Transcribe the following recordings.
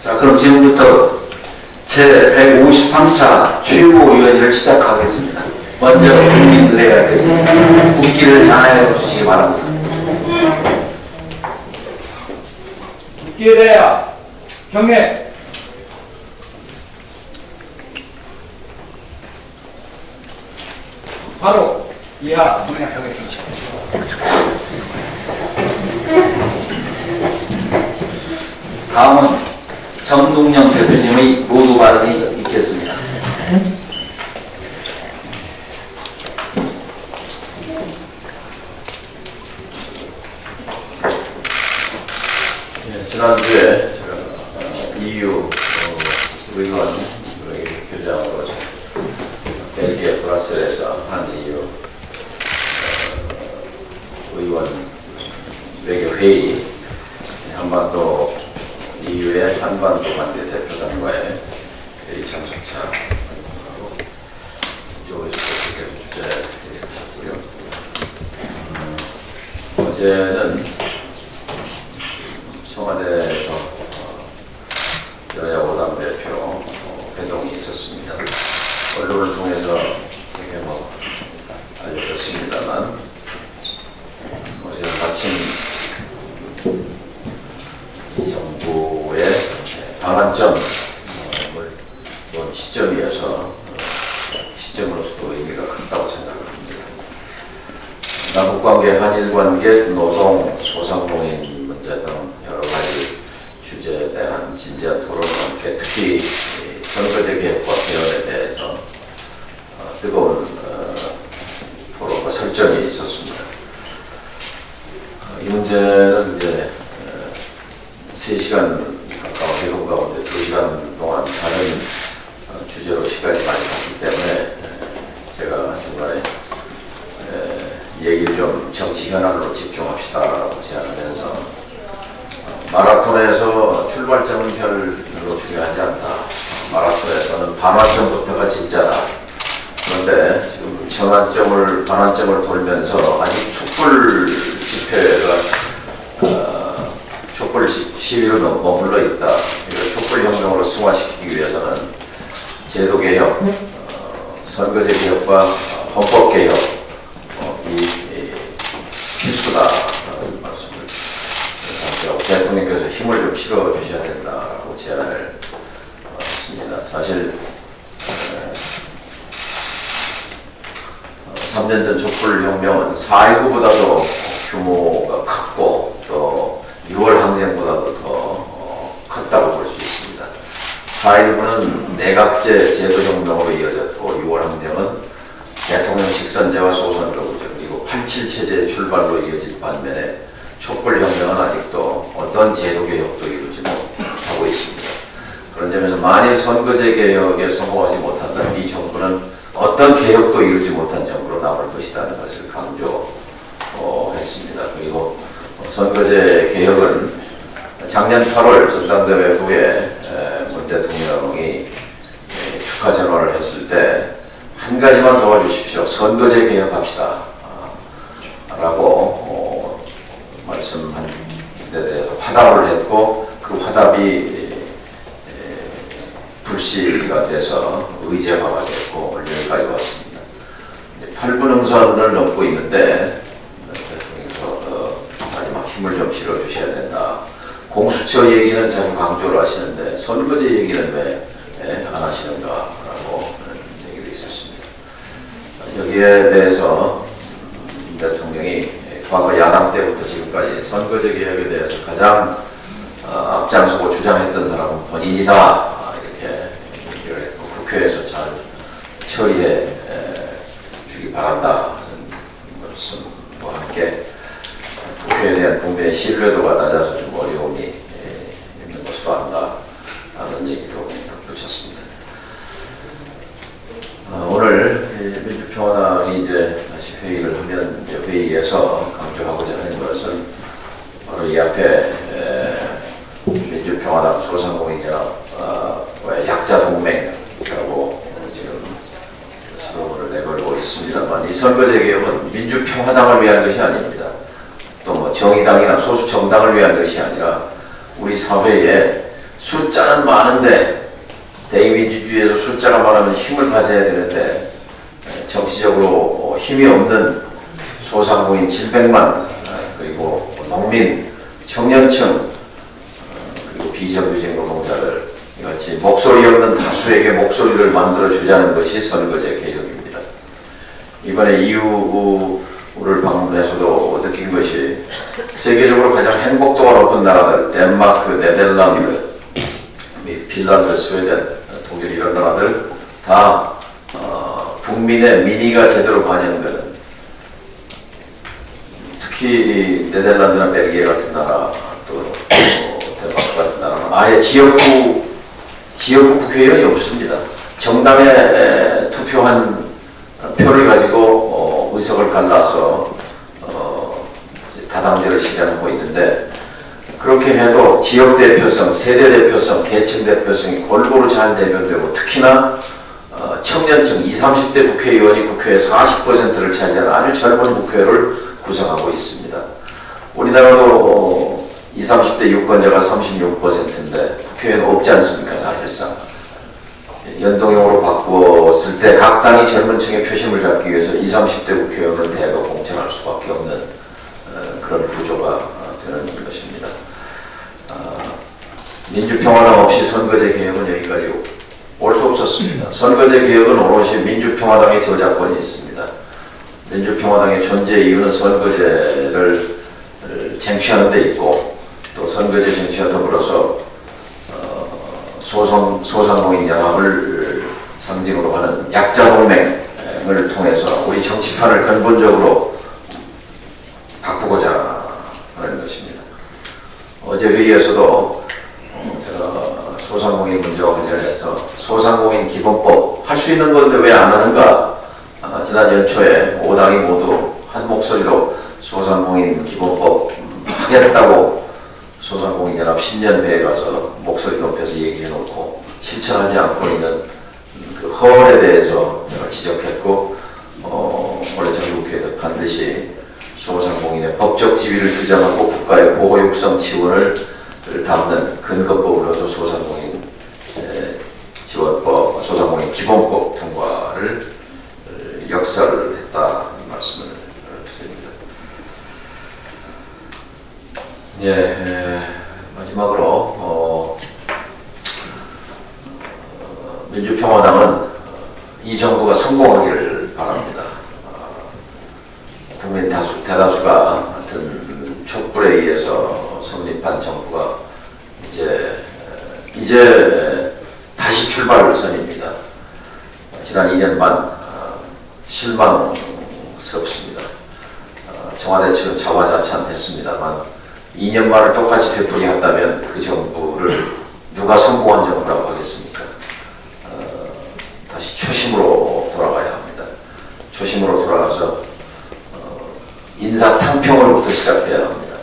자, 그럼 지금부터 제153차 최고위원회를 시작하겠습니다. 먼저 국민의례하겠습니다. 국기를 향하여 주시기 바랍니다. 국기에 대하여 경례. 바로 이하 진행하겠습니다. 다음은 정동영 대표님의 모두 발언이 있겠습니다. 네, 지난주에 제가 EU 의원 교장으로 벨기에 브라셀에서 한 EU 의원 외교회의 한반도 EU의 한반도 관계 대표단과의 회의 참석차 이쪽에서 주제했고요. 어제는 청와대에서 여야 5당 대표 회동이 있었습니다. 언론을 통해서 되게 알려졌습니다만 어제 마침 이 정부의 방한점을 본 시점으로서도 의미가 크다고 생각합니다. 남북관계, 한일관계, 노동, 소상공인 문제 등 여러 가지 주제에 대한 진지한 토론과 함께 특히 선거제 개혁과 개헌에 대해서 뜨거운 토론과 설전이 있었습니다. 이 문제는 이제 3시간 가까운 회동 가운데 2시간 동안 다른 주제로 시간이 많이 갔기 때문에 제가 중간에 얘기를 좀 정치 현안으로 집중합시다라고 제안하면서 마라톤에서 출발점은 별로 중요하지 않다. 마라톤에서는 반환점부터가 진짜다. 그런데 지금 반환점을 돌면서 아직 촛불 집회가 촛불 시위로 머물러 있다. 이걸 촛불 혁명으로 승화시키기 위해서는 제도개혁, 선거제 개혁과 헌법개혁이 필수다라는 말씀을 드리고 대통령께서 힘을 좀 실어주셔야 된다라고 제안을 했습니다. 사실 3년 전 촛불혁명은 4.19보다도 규모가 컸고 또 6월 항쟁보다도 더 컸다고 볼 수 있습니다. 4.19는 내각제 제도혁명으로 이어졌고 6월 항쟁은 대통령 직선제와 소선거구제 그리고 87 체제의 출발로 이어진 반면에 촛불혁명은 아직도 어떤 제도개혁도 이루지 못하고 있습니다. 그런 점에서 만일 선거제 개혁에 성공하지 못한다면 이 정부는 어떤 개혁도 이루지 못한 정부로 남을 것이라는 것을 강조했습니다. 그리고 선거제 개혁은 작년 8월 전당대회 후에 문 대통령이 축하 전화를 했을 때 한 가지만 도와주십시오. 선거제 개혁합시다. 라고 말씀한 데 대해서 화답을 했고 그 화답이 불씨가 돼서 의제화가 됐고 여기까지 왔습니다. 8분 응선을 넘고 있는데 대통령께서 마지막 힘을 좀 실어주셔야 된다. 공수처 얘기는 자주 강조를 하시는데 선거제 얘기는 왜 안 하시는가라고 얘기도 있었습니다. 여기에 대해서 대통령이 과거 야당 때부터 지금 지금까지 선거제 개혁에 대해서 가장 앞장서고 주장했던 사람은 본인이다, 이렇게 얘기를 했고, 국회에서 잘 처리해 주기 바란다 하는 말씀과 함께 국회에 대한 국민의 신뢰도가 낮아서 좀 어려움이 있는 것으로 한다 하는 얘기도 덧붙였습니다. 오늘 민주평화당이 이제 다시 회의를 하면 이제 회의에서 강조하고자 하는 것은 바로 이 앞에 민주평화당 소상공인연합과의 약자동맹이라고 지금 슬로건을 내걸고 있습니다만, 이 선거제 개혁은 민주평화당을 위한 것이 아닙니다. 또 뭐 정의당이나 소수 정당을 위한 것이 아니라 우리 사회에 숫자는 많은데, 대의민주주의에서 숫자가 많으면 힘을 가져야 되는데 정치적으로 힘이 없는 소상공인 700만, 그리고 농민, 청년층, 그리고 비정규직 노동자들, 이같이 목소리 없는 다수에게 목소리를 만들어 주자는 것이 선거제 개혁입니다. 이번에 EU를 방문해서도 느낀 것이, 세계적으로 가장 행복도가 높은 나라들, 덴마크, 네덜란드, 핀란드, 스웨덴, 독일, 이런 나라들 다 국민의 민의가 제대로 반영되는, 특히 네덜란드나 벨기에 같은 나라, 또 덴마크 같은 나라는 아예 지역구 국회의원이 없습니다. 정당에 투표한 표를 가지고 의석을 갈라서 다당제를 실현하고 있는데, 그렇게 해도 지역 대표성, 세대 대표성, 계층 대표성이 골고루 잘 대변되고, 특히나 청년층 20, 30대 국회의원이 국회의 40%를 차지하는 아주 젊은 국회를 구성하고 있습니다. 우리나라도 20, 30대 유권자가 36%인데 국회에는 없지 않습니까? 사실상 연동형으로 바꾸었을 때 각 당이 젊은 층의 표심을 잡기 위해서 20, 30대 국회의원을 대거 공천할 수밖에 없는 그런 구조가 되는 것입니다. 민주평화당 없이 선거제 개혁은 여기까지 올 수 없었습니다. 선거제 개혁은 오롯이 민주평화당의 저작권이 있습니다. 민주평화당의 존재 이유는 선거제를 쟁취하는 데 있고, 또 선거제 쟁취와 더불어서 소상공인 연합을 상징으로 하는 약자동맹을 통해서 우리 정치판을 근본적으로 바꾸고자 하는 것입니다. 어제 회의에서도 제가 소상공인 문제와 관련해서 소상공인 기본법 할 수 있는 건데 왜 안 하는가, 지난 연초에 5당이 모두 한 목소리로 소상공인 기본법 하겠다고 소상공인연합 신년회에 가서 목소리 높여서 얘기해놓고 실천하지 않고 있는 그 허언에 대해서 제가 지적했고, 올해 정기국회에서 반드시 소상공인의 법적 지위를 규정하고 국가의 보호 육성 지원을 담는 근거법으로서 소상공인 지원법, 소상공인 기본법 통과를 역사를 했다는 말씀을 드립니다. 예, 마지막으로 민주평화당은 이 정부가 성공하기를 바랍니다. 국민 대다수가 같은 촛불에 의해서 성립한 정부가 이제 다시 출발선입니다. 지난 2년 반 실망스럽습니다. 청와대 측은 자화자찬했습니다만 2년 만을 똑같이 되풀이한다면 그 정부를 누가 성공한 정부라고 하겠습니까? 다시 초심으로 돌아가야 합니다. 초심으로 돌아가서 인사 탕평으로부터 시작해야 합니다.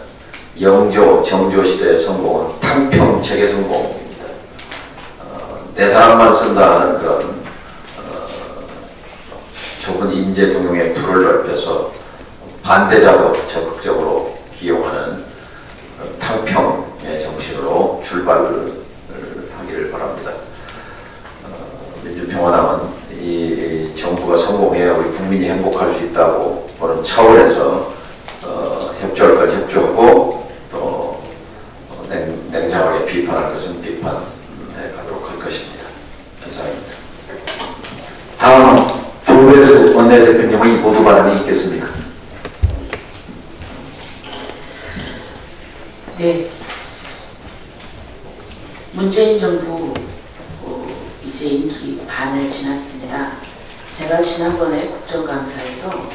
영조, 정조 시대의 성공은 탕평 체계 성공입니다. 내 사람만 쓴다 하는 그런 좁은 인재 등용의 풀을 넓혀서 반대자도 적극적으로 기용하는 탕평의 정신으로 출발을 하기를 바랍니다. 민주평화당은 이 정부가 성공해야 우리 국민이 행복할 수 있다고 보는 차원에서 협조할 건 협조하고, 또 냉정하게 비판할 것은 비판해 가도록 할 것입니다. 감사합니다. 다음은 조배수 원내대표님의 모두 발언이 있겠습니다. 네. 문재인 정부 이제 임기 반을 지났습니다. 제가 지난번에 국정감사에서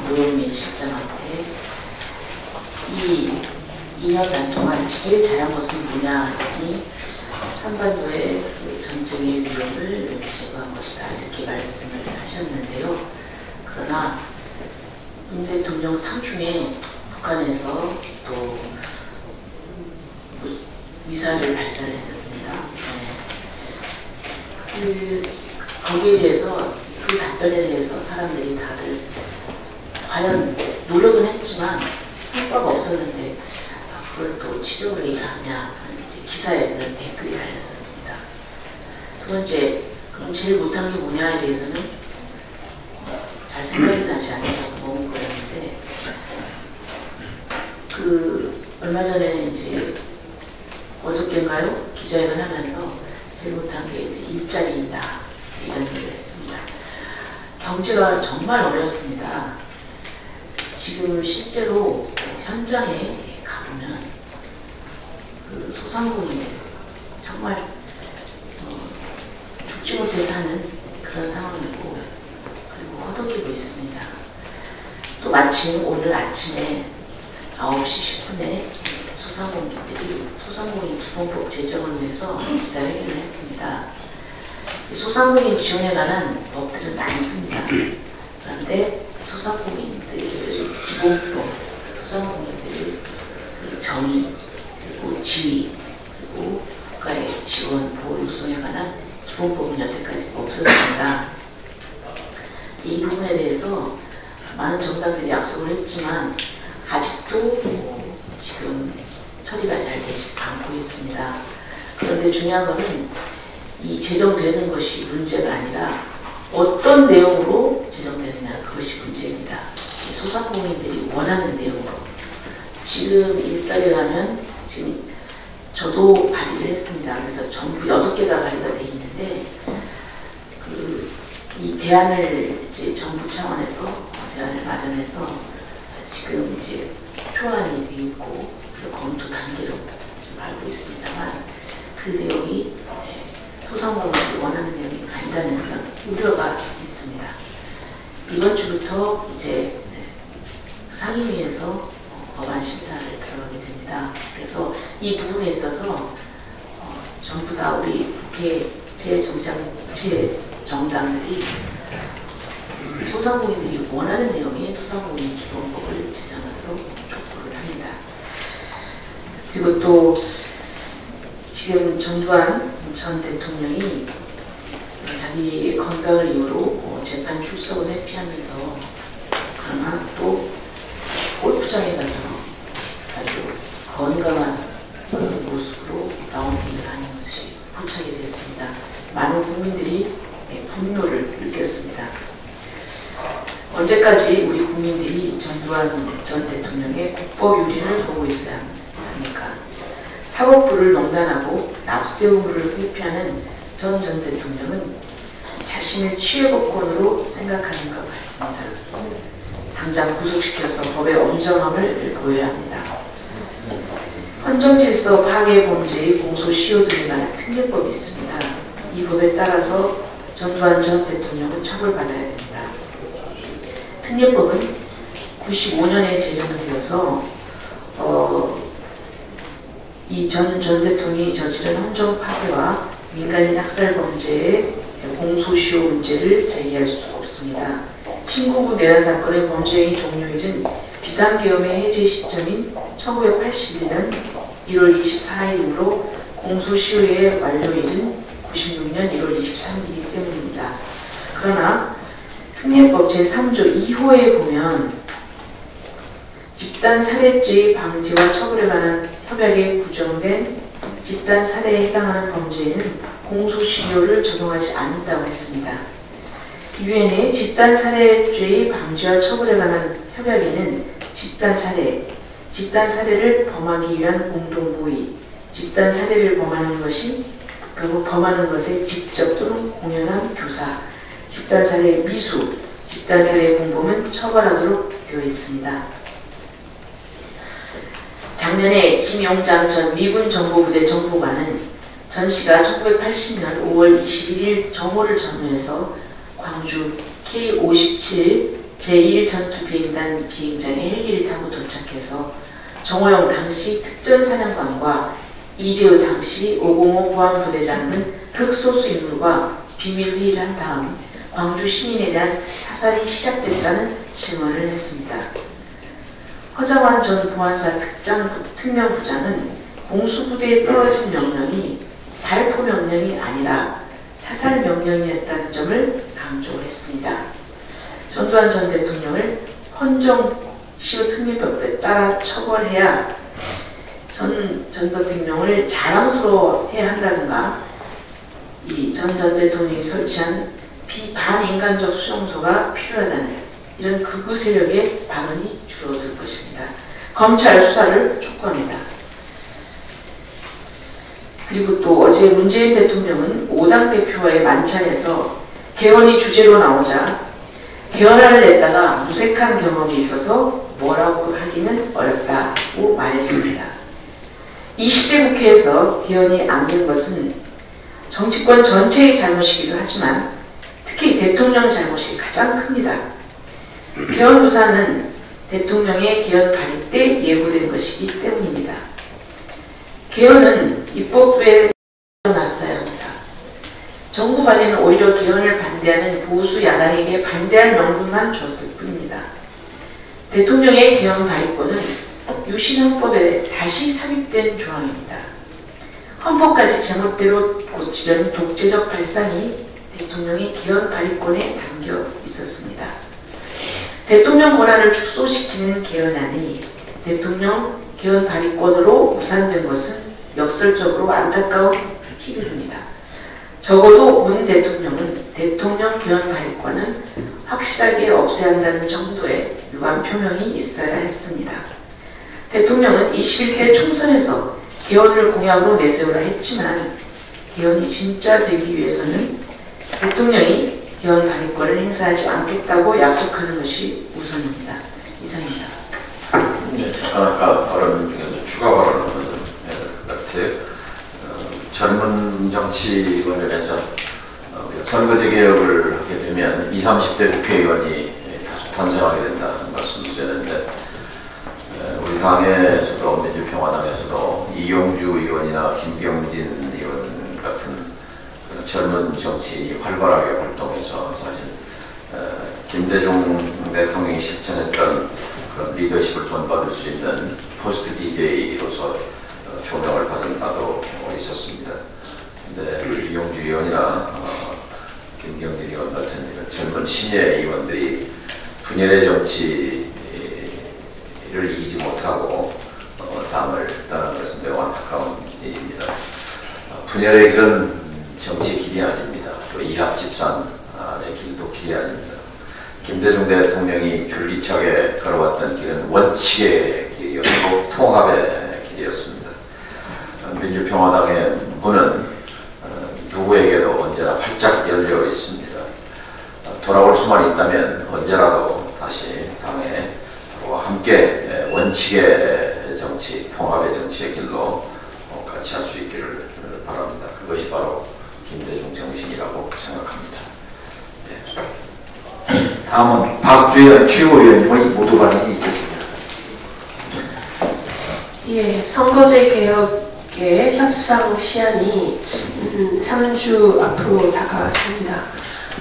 노영민 실장한테 이 2년 반 동안 제일 잘한 것은 뭐냐 하니 한반도의 그 전쟁의 위협을 제거한 것이다 이렇게 말씀을 하셨는데요. 그러나 문 대통령 상중에 북한에서 또 미사일을 발사를 했었습니다. 거기에 대해서 그 답변에 대해서 사람들이 다들 과연 노력은 했지만 성과가 없었는데 그걸 또 지적을 왜 하냐 하는 기사에 그런 댓글이 달렸었습니다. 두 번째, 그럼 제일 못한 게 뭐냐에 대해서는 잘 생각이 나지 않아서 머뭇거렸는데 얼마 전에 이제 어저께인가요? 기자회견 하면서 제일 못한 게 일자리이다 이런 얘기를 했습니다. 경제가 정말 어렵습니다. 지금 실제로 현장에 가보면 그 소상공인 정말 죽지 못해 사는 그런 상황이고 그리고 허덕이고 있습니다. 또 마침 오늘 아침에 9시 10분에 소상공인 기본법 제정을 위해서 기자회견을 했습니다. 소상공인 지원에 관한 법들은 많습니다. 그런데 소상공인들 기본법, 소상공인들 그 정의, 그리고 지위, 그리고 국가의 지원, 보호 요소에 관한 기본법은 여태까지 없었습니다. 이 부분에 대해서 많은 정당들이 약속을 했지만 아직도 지금 처리가 잘 되지 않고 있습니다. 그런데 중요한 것은 이 제정되는 것이 문제가 아니라 어떤 내용으로 제정되느냐 그것이 문제입니다. 소상공인들이 원하는 내용으로 지금 일설에 가면 지금 저도 발의를 했습니다. 그래서 전부 6개가 발의가 돼 있는데 이 대안을 이제 정부 차원에서 대안을 마련해서 지금 이제 표안이 되어 있고 그래서 검토 단계로 지금 알고 있습니다만 그 내용이 소상공인들이 원하는 내용이 아니라는 그런 우려가 있습니다. 이번 주부터 이제 상임위에서 법안 심사를 들어가게 됩니다. 그래서 이 부분에 있어서 전부 다 우리 국회 정당들이 소상공인들이 원하는 내용의 소상공인 기본법을 제정하도록 촉구를 합니다. 그리고 또 지금 전두환 전 대통령이 자기 건강을 이유로 재판 출석을 회피하면서 그러나 또 골프장에 가서 아주 건강한 모습으로 라운딩을 하는 것이 포착이 됐습니다. 많은 국민들이 분노를 느꼈습니다. 언제까지 우리 국민들이 전두환 전 대통령의 국법 유린을 보고 있어야 합니까? 사법부를 농단하고 납세 의무를 회피하는 전 대통령은 자신을 취해복권으로 생각하는 것 같습니다. 당장 구속시켜서 법의 엄정함을 보여야 합니다. 헌정질서 파괴 범죄의 공소시효 등에 관한 특례법이 있습니다. 이 법에 따라서 전두환 전 대통령은 처벌받아야 됩니다. 특례법은 95년에 제정되어서 이 전 대통령이 저지른 헌정 파괴와 민간인 학살 범죄의 공소시효 문제를 제기할 수 없습니다. 신고부 내란 사건의 범죄의 종료일은 비상계엄의 해제 시점인 1981년 1월 24일이므로 공소시효의 완료일은 96년 1월 23일이기 때문입니다. 그러나 특례법 제3조 2호에 보면 집단 살해죄의 방지와 처벌에 관한 협약에 구정된 집단 살해에 해당하는 범죄에는 공소시효를 적용하지 않는다고 했습니다. 유엔의 집단 살해죄의 방지와 처벌에 관한 협약에는 집단 살해를 범하기 위한 공동모의, 집단 살해를 범하는 것에 직접 또는 공연한 교사, 집단 살해 미수, 집단 살해 공범은 처벌하도록 되어 있습니다. 작년에 김용장 전 미군 정보부대 정보관은 전 씨가 1980년 5월 21일 정오를 전후해서 광주 K-57 제1 전투비행단 비행장에 헬기를 타고 도착해서 정호영 당시 특전사령관과 이재호 당시 505 보안부대장 등 극소수 인물과 비밀회의를 한 다음 광주 시민에 대한 사살이 시작됐다는 증언을 했습니다. 허장환 전 보안사 특명부장은 공수부대에 떨어진 명령이 발포 명령이 아니라 사살 명령이었다는 점을 강조했습니다. 전두환 전 대통령을 헌정시효 특례법에 따라 처벌해야 전 대통령을 자랑스러워해야 한다든가 이 전 대통령이 설치한 비반인간적 수용소가 필요하다는 이런 극우 세력의 발언이 줄어들 것입니다. 검찰 수사를 촉구합니다. 그리고 또 어제 문재인 대통령은 5당 대표와의 만찬에서 개헌이 주제로 나오자 개헌안을 냈다가 무색한 경험이 있어서 뭐라고 하기는 어렵다고 말했습니다. 20대 국회에서 개헌이 안 된 것은 정치권 전체의 잘못이기도 하지만 특히 대통령 잘못이 가장 큽니다. 개헌 무산은 대통령의 개헌 발의 때 예고된 것이기 때문입니다. 개헌은 입법부에 놨어야 합니다. 정부 관리는 오히려 개헌을 반대하는 보수 야당에게 반대할 명분만 줬을 뿐입니다. 대통령의 개헌 발의권은 유신헌법에 다시 삽입된 조항입니다. 헌법까지 제멋대로 고치려는 독재적 발상이 대통령의 개헌 발의권에 담겨 있었습니다. 대통령 권한을 축소시키는 개헌안이 대통령 개헌 발의권으로 무산된 것은 역설적으로 안타까운 일입니다. 적어도 문 대통령은 대통령 개헌 발의권은 확실하게 없애야 한다는 정도의 유감 표명이 있어야 했습니다. 대통령은 21대 총선에서 개헌을 공약으로 내세우라 했지만 개헌이 진짜 되기 위해서는 대통령이 개헌 발의권을 행사하지 않겠다고 약속하는 것이 우선입니다. 이상입니다. 네, 잠깐 아까 발언 중에서 추가 발언을 해야 될 것 같아요. 젊은 정치 관련해서 선거제 개혁을 하게 되면 20, 30대 국회의원이 다수 탄생하게 된다는 말씀 드렸는데 우리 당에서도 민주평화당에서도 이용주 의원이나 김경진 의원 같은 젊은 정치인이 활발하게 활동해서 사실 김대중 대통령이 실천했던 그런 리더십을 본받을 수 있는 포스트 DJ로서 조명을 받은 바도 있었습니다. 근데 이용주 의원이나 김경진 의원 같은 이런 젊은 신예 의원들이 분열의 정치를 이기지 못하고 당을 떠난 것은 매우 안타까운 일입니다. 분열의 길은 정치의 길이 아닙니다. 또 이합집산의 길도 길이 아닙니다. 김대중 대통령이 줄기차게 걸어왔던 길은 원칙의 길이었고 통합의 길이었습니다. 민주평화당의 문은 누구에게도 언제나 활짝 열려 있습니다. 돌아올 수만 있다면 언제라도 다시 당에 함께 원칙의 정치, 통합의 정치의 길로 같이 할 수 있기를 바랍니다. 그것이 바로 김대중 정신이라고 생각합니다. 네. 다음은 박주현 최고위원님의 모두 발언이 있겠습니다. 예, 선거제 개혁의 협상 시한이 3주 앞으로 다가왔습니다.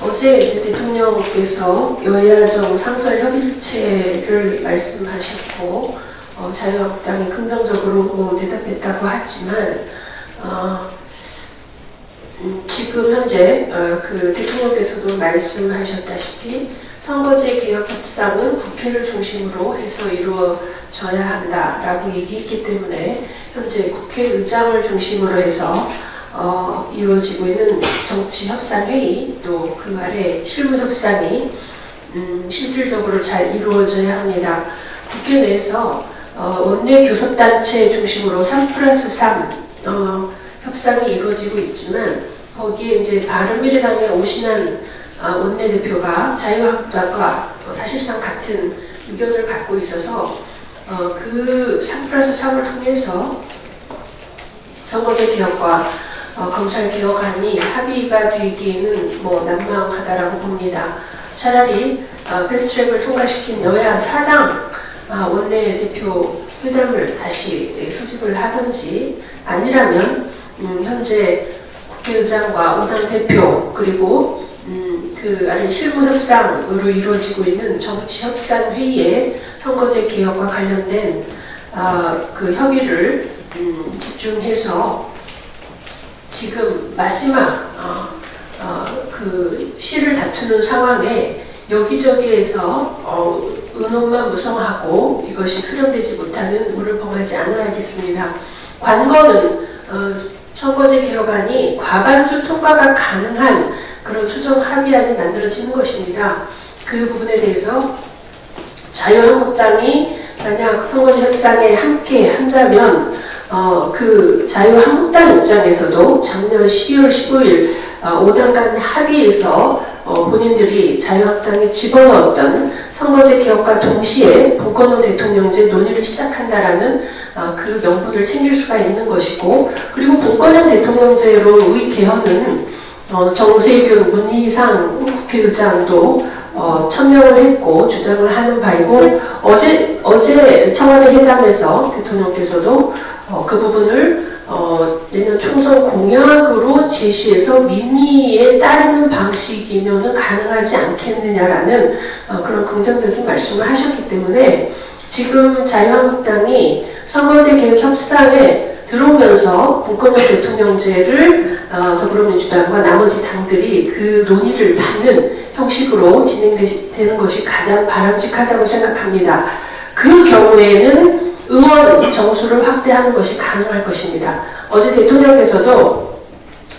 어제 이제 대통령께서 여야정 상설 협의체를 말씀하셨고 자유한국당이 긍정적으로 대답했다고 하지만 지금 현재 그 대통령께서도 말씀하셨다시피 선거제 개혁 협상은 국회를 중심으로 해서 이루어져야 한다라고 얘기했기 때문에 현재 국회의장을 중심으로 해서 이루어지고 있는 정치협상회의 또 그 아래 실무협상이 실질적으로 잘 이루어져야 합니다. 국회 내에서 원내 교섭단체 중심으로 3+3 협상이 이루어지고 있지만 거기에 이제 바른미래당의 오신환 원내대표가 자유한국당과 사실상 같은 의견을 갖고 있어서 그 3+3을 통해서 선거제 개혁과 검찰 개혁안이 합의가 되기에는 뭐 난망하다라고 봅니다. 차라리 패스트트랙을 통과시킨 여야 사당 원내대표 회담을 다시 소집을 하든지 아니라면 현재 국회의장과 5당 대표 그리고 그 안에 실무 협상으로 이루어지고 있는 정치 협상 회의에 선거제 개혁과 관련된 그 협의를 집중해서 지금 마지막 그 시를 다투는 상황에 여기저기에서 의논만 무성하고 이것이 수렴되지 못하는 물을 범하지 않아야겠습니다. 관건은 선거제 개혁안이 과반수 통과가 가능한 그런 수정 합의안이 만들어지는 것입니다. 그 부분에 대해서 자유한국당이 만약 선거제 협상에 함께 한다면 그 자유한국당 입장에서도 작년 12월 15일 5당 간 합의에서 본인들이 자유한국당에 집어넣었던 선거제 개혁과 동시에 문건호 대통령제 논의를 시작한다라는 그 명분을 챙길 수가 있는 것이고, 그리고 문건호 대통령제로의 개헌은 정세균, 문희상 국회의장도 천명을 했고 주장을 하는 바이고, 어제 청와대 회담에서 대통령께서도 그 부분을 내년 총선 공약으로 제시해서 민의에 따르는 방식이면 가능하지 않겠느냐라는 그런 긍정적인 말씀을 하셨기 때문에 지금 자유한국당이 선거제 개혁 협상에 들어오면서 문건호 대통령제를 더불어민주당과 나머지 당들이 그 논의를 받는 형식으로 진행되는 것이 가장 바람직하다고 생각합니다. 그 경우에는 의원 정수를 확대하는 것이 가능할 것입니다. 어제 대통령께서도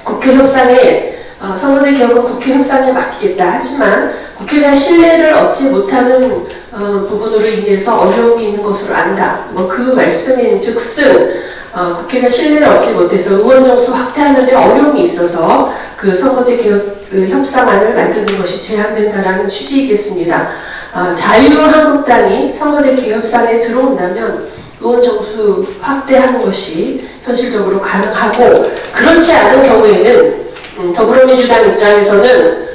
국회 협상에 선거제 개혁은 국회 협상에 맡기겠다 하지만 국회가 신뢰를 얻지 못하는 부분으로 인해서 어려움이 있는 것으로 안다. 그 말씀인 즉슨 국회가 신뢰를 얻지 못해서 의원 정수 확대하는 데 어려움이 있어서 그 선거제 개혁 협상안을 만드는 것이 제한된다라는 취지이겠습니다. 자유한국당이 선거제 개혁 협상에 들어온다면 의원 정수 확대하는 것이 현실적으로 가능하고, 그렇지 않은 경우에는 더불어민주당 입장에서는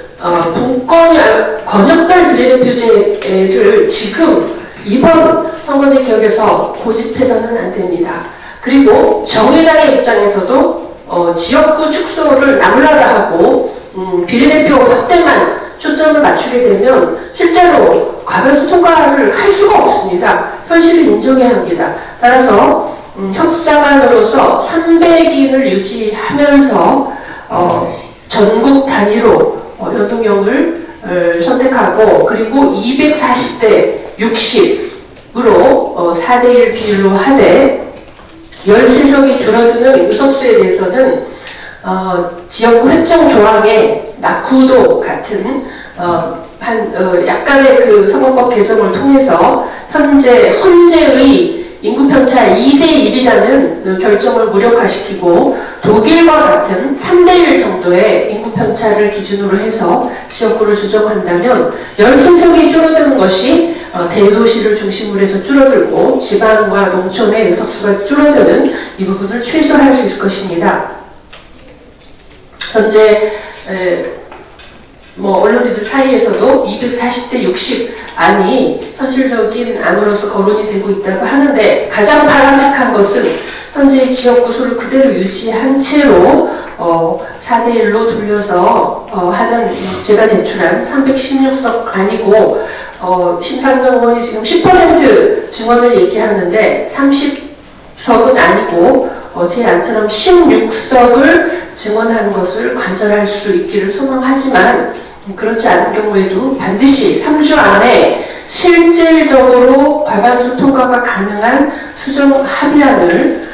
권역별 비례대표제를 지금 이번 선거제 개혁에서 고집해서는 안 됩니다. 그리고 정의당의 입장에서도 지역구 축소를 나무라라하고 비례대표 확대만 초점을 맞추게 되면 실제로 과반수 통과를 할 수가 없습니다. 현실을 인정해야 합니다. 따라서 협상안으로서 300인을 유지하면서 전국 단위로 연동형을 선택하고, 그리고 240대 60으로 4대1 비율로 하되 13석이 줄어드는 의석수에 대해서는 지역구 획정 조항에 낙후도 같은 약간의 그 선거법 개정을 통해서 헌재의 인구편차 2대1이라는 결정을 무력화시키고 독일과 같은 3대1 정도의 인구편차를 기준으로 해서 지역구를 조정한다면 13석이 줄어드는 것이 대도시를 중심으로 해서 줄어들고 지방과 농촌의 의석수가 줄어드는 이 부분을 최소화할 수 있을 것입니다. 현재 언론인들 사이에서도 240대 60 안이 현실적인 안으로서 거론이 되고 있다고 하는데, 가장 바람직한 것은 현재 지역구 수를 그대로 유지한 채로 4대1로 돌려서 하는 제가 제출한 316석 아니고 심상정 의원이 지금 10% 증원을 얘기하는데 30석은 아니고 제 안처럼 16석을 증원하는 것을 관철할 수 있기를 소망하지만, 그렇지 않은 경우에도 반드시 3주 안에 실질적으로 과반수 통과가 가능한 수정 합의안을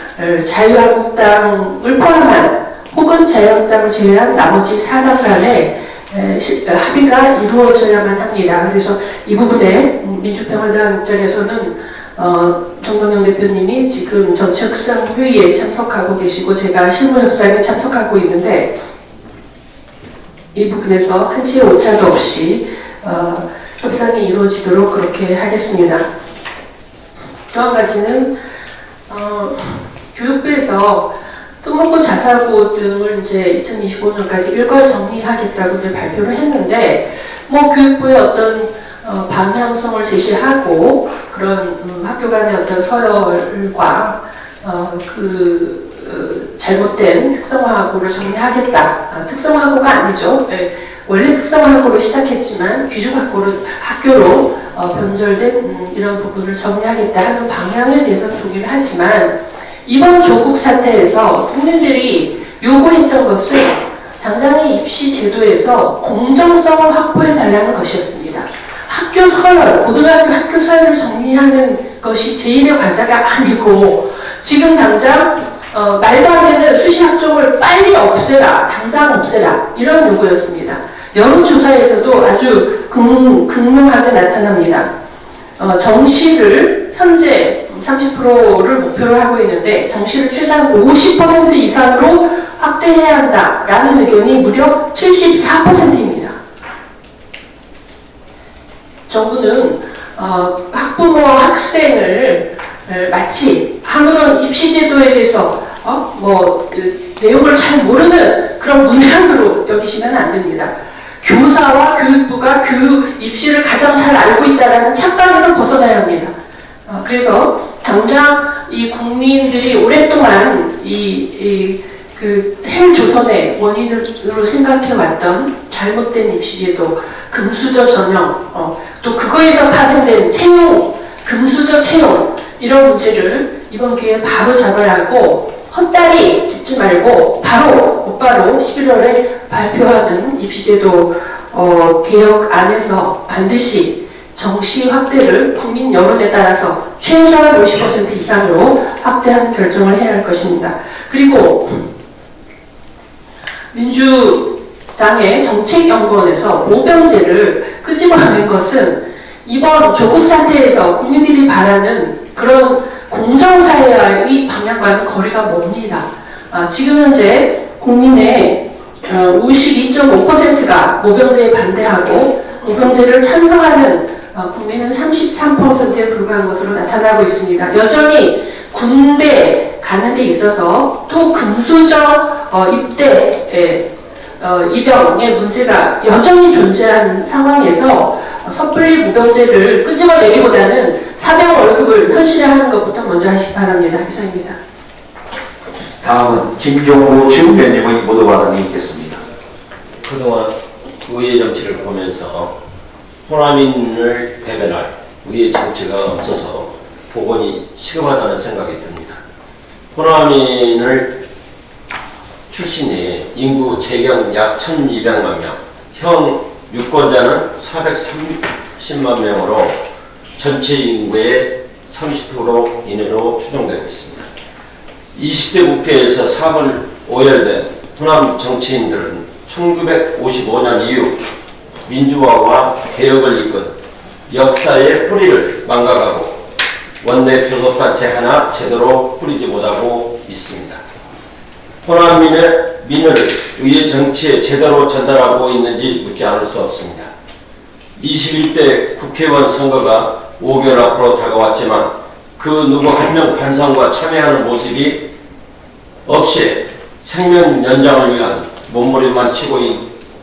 자유한국당을 포함한 혹은 자유한국당을 제외한 나머지 4당 간에 합의가 이루어져야만 합니다. 그래서 이 부분에 민주평화당 입장에서는 정동영 대표님이 지금 정치협상 회의에 참석하고 계시고 제가 실무협상에 참석하고 있는데, 이 부분에서 한치의 오차도 없이 협상이 이루어지도록 그렇게 하겠습니다. 또 한 가지는 교육부에서 뜻먹고 자사고 등을 이제 2025년까지 일괄 정리하겠다고 이제 발표를 했는데, 뭐 교육부의 어떤 방향성을 제시하고 그런 학교 간의 어떤 서열과 잘못된 특성화고를 정리하겠다. 특성화고가 아니죠. 네. 원래 특성화고로 시작했지만 학교로 변절된 이런 부분을 정리하겠다 하는 방향에 대해서 동의를 하지만, 이번 조국 사태에서 국민들이 요구했던 것은 당장의 입시 제도에서 공정성을 확보해달라는 것이었습니다. 학교 서열, 고등학교 학교 서열을 정리하는 것이 제1의 과제가 아니고, 지금 당장 말도 안 되는 수시학종을 빨리 없애라, 당장 없애라, 이런 요구였습니다. 여론조사에서도 아주 극명하게 나타납니다. 정시를 현재 30%를 목표로 하고 있는데, 정시를 최소한 50% 이상으로 확대해야 한다라는 의견이 무려 74%입니다. 정부는 학부모와 학생을 마치 아무런 입시제도에 대해서 내용을 잘 모르는 그런 문맹으로 여기시면 안 됩니다. 교사와 교육부가 입시를 가장 잘 알고 있다는 착각에서 벗어나야 합니다. 그래서 당장 이 국민들이 오랫동안 헬조선의 원인으로 생각해왔던 잘못된 입시제도, 금수저 전형, 또 그거에서 파생된 채용, 금수저 채용, 이런 문제를 이번 기회에 바로 잡아야 하고, 헛다리 짚지 말고 곧바로 11월에 발표하는 입시제도 개혁 안에서 반드시 정시 확대를 국민 여론에 따라서 최소한 50% 이상으로 확대하는 결정을 해야 할 것입니다. 그리고 민주당의 정책연구원에서 모병제를 끄집어낸 것은 이번 조국 사태에서 국민들이 바라는 그런 공정사회의 방향과는 거리가 멉니다. 지금 현재 국민의 52.5%가 모병제에 반대하고 모병제를 찬성하는 국민은 33%에 불과한 것으로 나타나고 있습니다. 여전히 군대 가는 데 있어서 또 금수저 입대 입영의 문제가 여전히 존재하는 상황에서 섣불리 모병제를 끄집어내기보다는 사병 월급을 현실화하는 것부터 먼저 하시기 바랍니다. 이상입니다. 다음은 김종구 지구위원님의 모두 발언이 있겠습니다. 그동안 의회 정치를 보면서 호남인을 대변할 의회 정치가 없어서 복원이 시급하다는 생각이 듭니다. 호남인을 출신이 인구 재경 약 1200만 명, 형 유권자는 430만 명으로 전체 인구의 30% 이내로 추정되고 있습니다. 20대 국회에서 사물 오열된 호남 정치인들은 1955년 이후 민주화와 개혁을 이끈 역사의 뿌리를 망각하고 원내 교섭단체 하나 제대로 꾸리지 못하고 있습니다. 호남민의 민의를 의회 정치에 제대로 전달하고 있는지 묻지 않을 수 없습니다. 21대 국회의원 선거가 5개월 앞으로 다가왔지만 그 누구 한 명 반성과 참여하는 모습이 없이 생명 연장을 위한 몸부림만 치고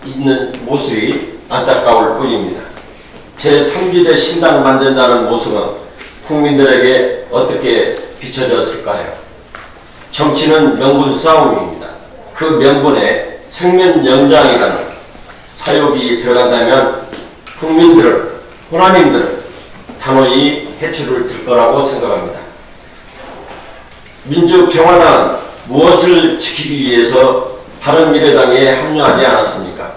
있는 모습이 안타까울 뿐입니다. 제3지대 신당 만든다는 모습은 국민들에게 어떻게 비춰졌을까요? 정치는 명분 싸움입니다. 그 명분에 생명 연장이라는 사욕이 들어간다면 국민들은, 호남인들은 단호히 해초를 들 거라고 생각합니다. 민주평화당은 무엇을 지키기 위해서 바른미래당에 합류하지 않았습니까?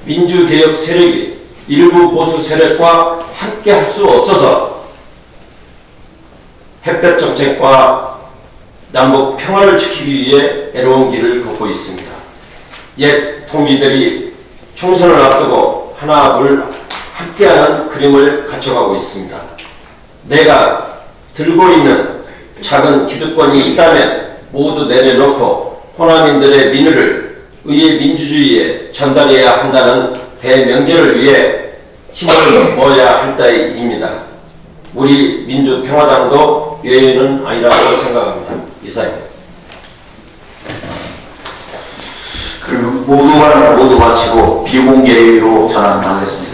민주개혁 세력이 일부 보수 세력과 함께 할 수 없어서 햇볕 정책과 남북 평화를 지키기 위해 애로운 길을 걷고 있습니다. 옛 동지들이 총선을 앞두고 하나 둘 함께하는 그림을 갖춰가고 있습니다. 내가 들고 있는 작은 기득권이 있다면 모두 내려놓고 호남인들의 민의를 의회 민주주의에 전달해야 한다는 대명제를 위해 힘을 모아야 할 따위입니다. 우리 민주평화당도 예외는 아니라고 생각합니다. 이상입니다. 그리고 모두 발언을 모두 마치고 비공개 회의로 전환하겠습니다.